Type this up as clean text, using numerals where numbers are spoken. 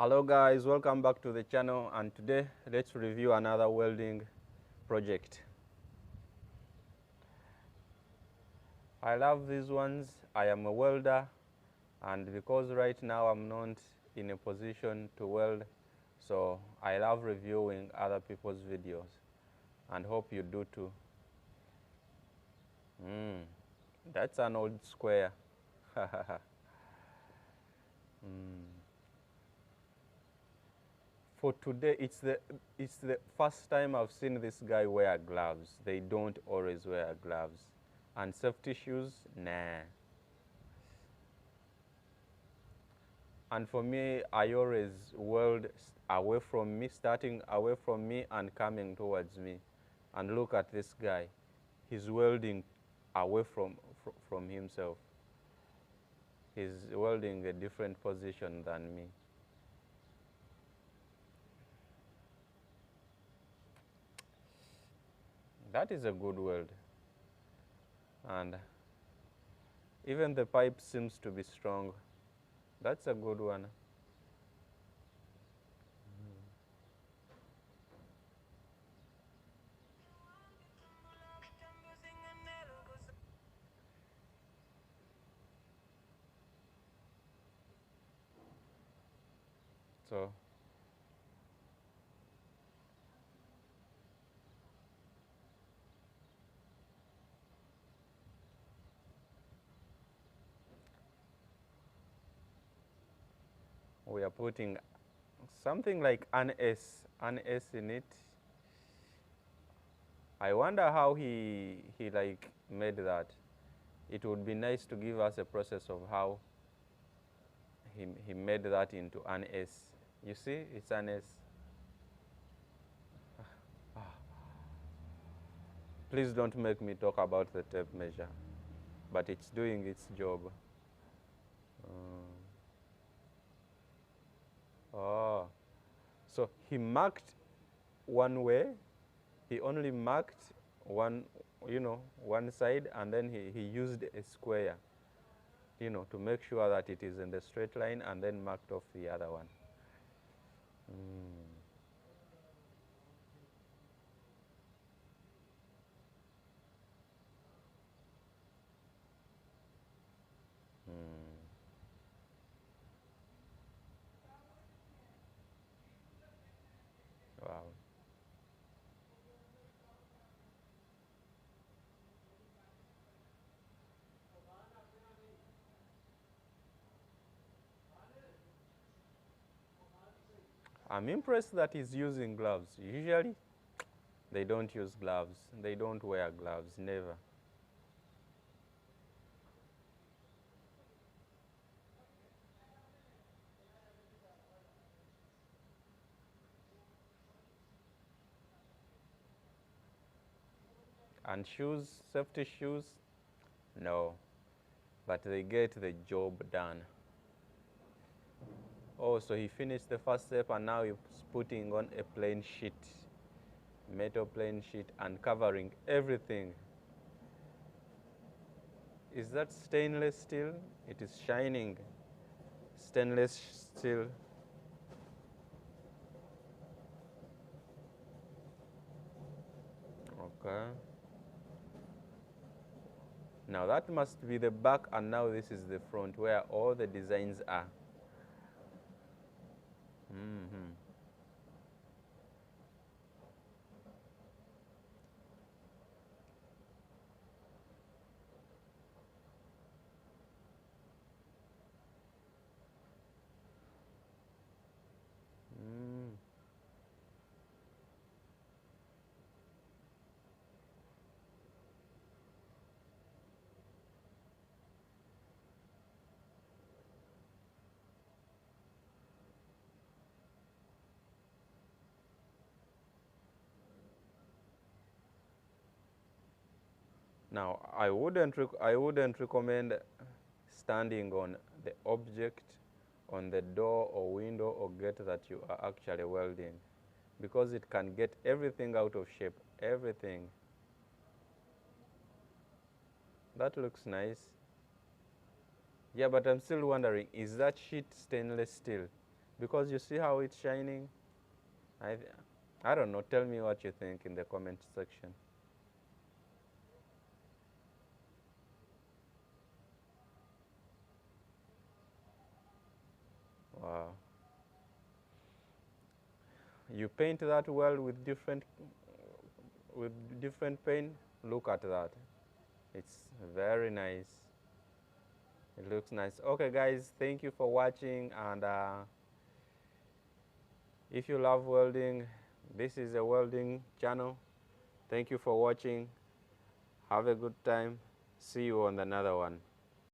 Hello guys, welcome back to the channel, and today let's review another welding project. I love these ones. I am a welder, and because right now I'm not in a position to weld, so I love reviewing other people's videos and hope you do too. That's an old square. For today, it's the first time I've seen this guy wear gloves. They don't always wear gloves. And safety shoes, nah. And for me, I always weld away from me, starting away from me and coming towards me. And look at this guy. He's welding away from himself. He's welding a different position than me. That is a good weld. And even the pipe seems to be strong. That's a good one. So we are putting something like an S in it. I wonder how he like made that. It would be nice to give us a process of how he made that into an S. You see, it's an S. Please don't make me talk about the tape measure, but it's doing its job. Oh, so he marked one way. He only marked one, one side, and then he used a square, to make sure that it is in the straight line, and then marked off the other one. Wow. I'm impressed that he's using gloves. Usually, they don't use gloves. They don't wear gloves, never. And shoes, safety shoes, no. But they get the job done. Oh, so he finished the first step, and now he's putting on a plain sheet, metal plain sheet, and covering everything. Is that stainless steel? It is shining. Stainless steel. Okay. Now that must be the back, and now this is the front where all the designs are. Now, I wouldn't recommend standing on the object, on the door or window or gate that you are actually welding, because it can get everything out of shape, everything. That looks nice. Yeah, but I'm still wondering, is that sheet stainless steel? Because you see how it's shining. I, I don't know. Tell me what you think in the comment section. Wow. You paint that well with different paint. Look at that. It's very nice. It looks nice. Okay, guys, thank you for watching. And if you love welding, this is a welding channel. Thank you for watching. Have a good time. See you on another one.